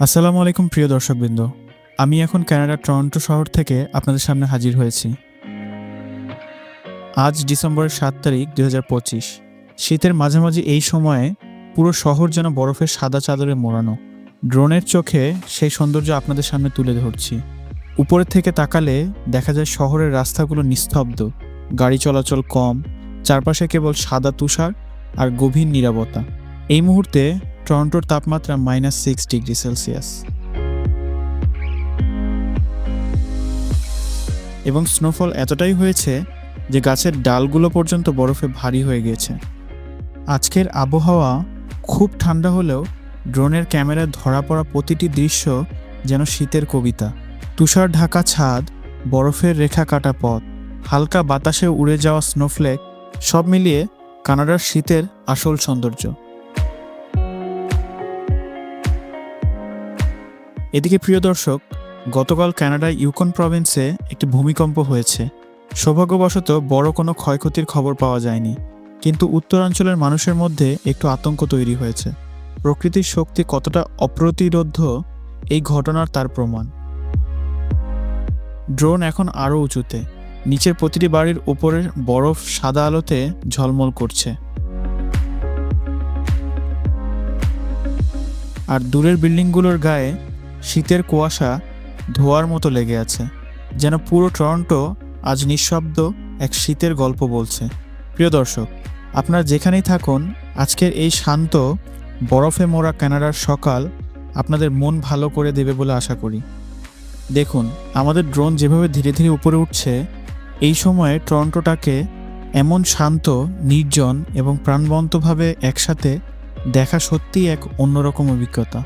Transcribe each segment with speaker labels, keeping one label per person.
Speaker 1: আসসালামু আলাইকুম প্রিয় দর্শকবৃন্দ। আমি এখন কানাডার টরন্টো শহর থেকে আপনাদের সামনে হাজির হয়েছি। আজ ডিসেম্বরের 7 তারিখ 2025। শীতের মাঝামাঝি এই সময়ে পুরো শহর যেন বরফের সাদা চাদরে মোড়ানো। ড্রোনের চোখে সেই সৌন্দর্য আপনাদের সামনে তুলে ধরছি। উপরের থেকে তাকালে দেখা যায় শহরের রাস্তাগুলো নিস্তব্ধ, গাড়ি চলাচল কম, চারপাশে কেবল সাদা তুষার আর গভীর নীরবতা। এই মুহূর্তে টরন্টোর তাপমাত্রা -6 ডিগ্রি সেলসিয়াস এবং স্নোফল এতটাই হয়েছে যে গাছের ডালগুলো পর্যন্ত বরফে ভারী হয়ে গেছে। আজকের আবহাওয়া খুব ঠান্ডা হলেও ড্রোনের ক্যামেরায় ধরা পড়া প্রতিটি দৃশ্য যেন শীতের কবিতা। তুষার ঢাকা ছাদ, বরফের রেখা কাটা পথ, হালকা বাতাসে উড়ে যাওয়া স্নোফ্লেক, সব মিলিয়ে কানাডার শীতের আসল সৌন্দর্য। এদিকে প্রিয় দর্শক, গতকাল কানাডার ইউকন প্রভিন্সে একটি ভূমিকম্প হয়েছে। সৌভাগ্যবশত বড় কোনো ক্ষয়ক্ষতির খবর পাওয়া যায়নি, কিন্তু উত্তরাঞ্চলের মানুষের মধ্যে একটু আতঙ্ক তৈরি হয়েছে। প্রকৃতির শক্তি কতটা অপ্রতিরোধ্য এই ঘটনার তার প্রমাণ। ড্রোন এখন আরও উঁচুতে, নিচের প্রতিটি বাড়ির উপরের বরফ সাদা আলোতে ঝলমল করছে, আর দূরের বিল্ডিংগুলোর গায়ে শীতের কুয়াশা ধোয়ার মতো লেগে আছে, যেন পুরো টরন্টো আজ নিঃশব্দ এক শীতের গল্প বলছে। প্রিয় দর্শক, আপনারা যেখানেই থাকুন, আজকের এই শান্ত বরফে মোড়া কানাডার সকাল আপনাদের মন ভালো করে দেবে বলে আশা করি। দেখুন, আমাদের ড্রোন যেভাবে ধীরে ধীরে উপরে উঠছে, এই সময়ে টরন্টোটাকে এমন শান্ত, নির্জন এবং প্রাণবন্তভাবে একসাথে দেখা সত্যিই এক অন্যরকম অভিজ্ঞতা।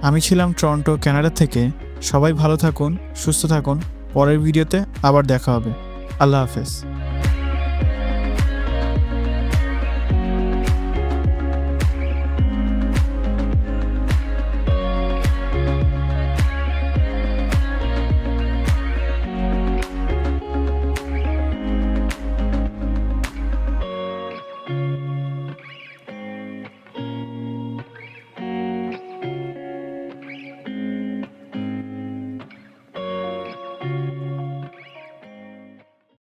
Speaker 1: আমি ছিলাম টরন্টো, কানাডা থেকে। সবাই ভালো থাকুন, সুস্থ থাকুন। পরের ভিডিওতে আবার দেখা হবে। আল্লাহ হাফেজ।